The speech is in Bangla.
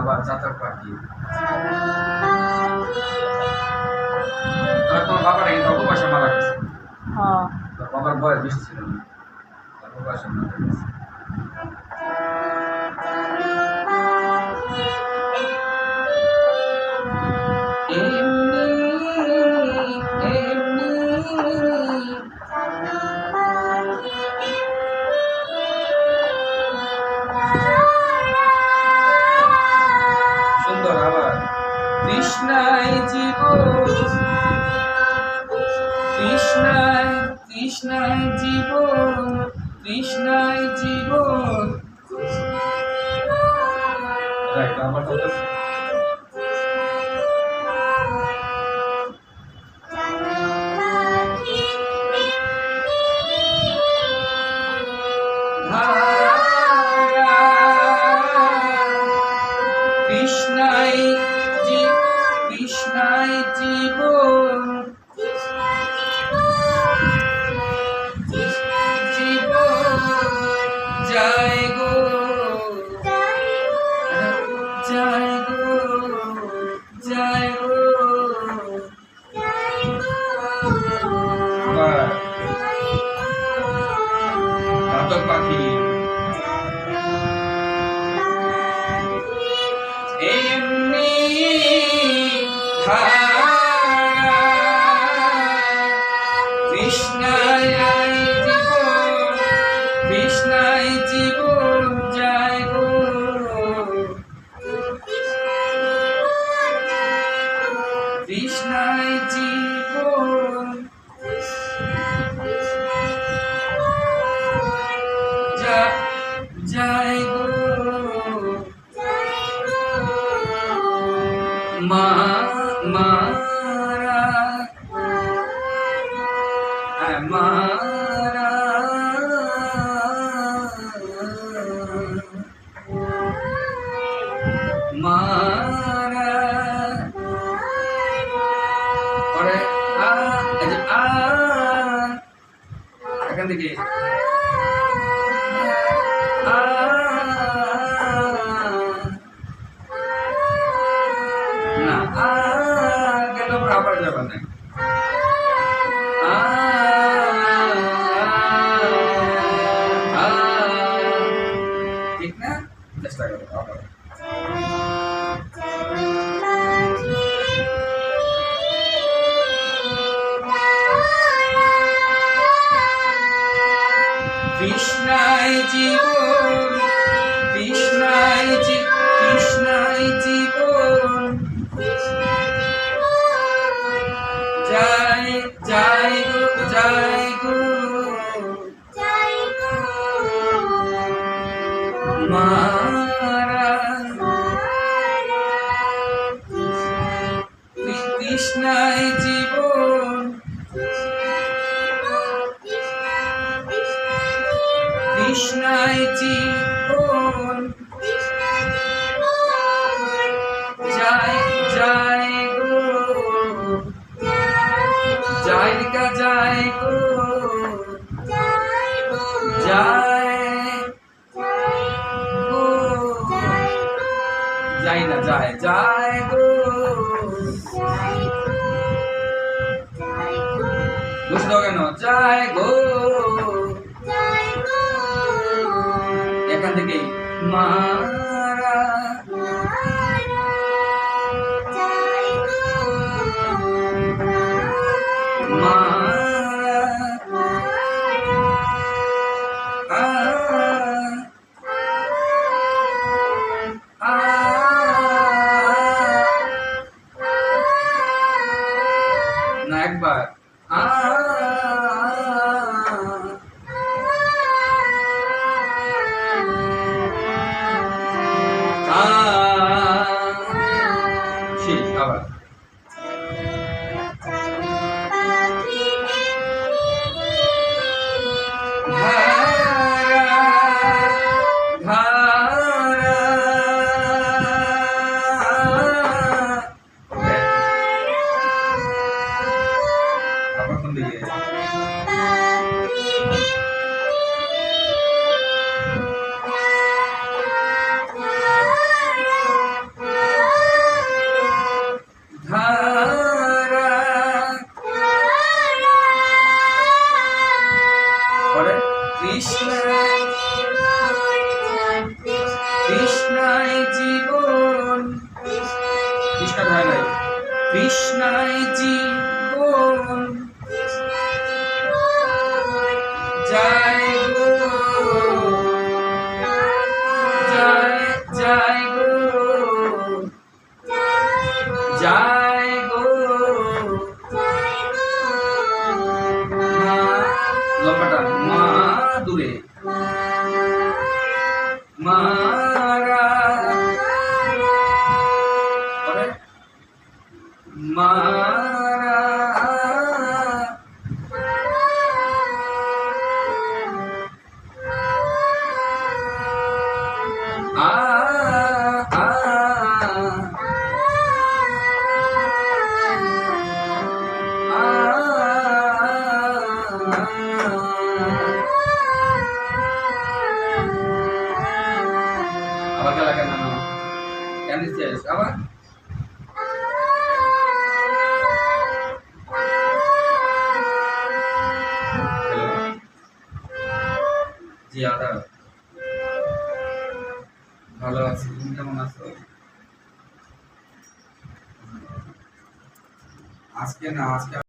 আবার চাতক পাখি। তোমার বাবার কিন্তু অল্প বয়সে মারা গেছে। বাবার বয়স বেশি ছিল না, অল্প বয়সে মারা গেছে। সুন্দর আবার তৃষ্ণায় জীবন, তৃষ্ণায় তৃষ্ণায় জীবন, তৃষ্ণায় জীবন। আমার কথা কৃষ্ণায় কৃষ্ণায় জীবন, জীবন যায় গো, যায় গো, যায় গো। চাতক পাখি এমনি কৃষ্ণায় জীবন, কৃষ্ণায় জীবন যায় গো, কৃষ্ণায় জীবন যায় গো। মারা মারা মারা পরে এখান থেকে না কেন আবার যাবে না। ঠিক না, চেষ্টা করো আবার। কৃষ্ণায় জীবন, কৃষ্ণায় কৃষ্ণায় জীবন যায় যায় গো, যায় গো। মারা কৃষ্ণায় জীবন, কৃষ্ণায় জীবন যায় যায় গো, যায় গা যায় গো, যায় গো, যায় না যায় যায় গো। বুঝতে কেন যায় গো, এখান থেকে মারা না একবার কৃষ্ণাই জীবন, কৃষ্ণ ধায় নাই, কৃষ্ণাই জীবন জয় গো, জয় জয় গো, জয় গো মা, লম্বাটা মা দূরে মারা, পরে মারা আ আ আবার গেলা কেন কেন দিচ্ছিস আবার জি আদা ভালো আছি, তুমি কেমন আছো? আজকে না, আজকে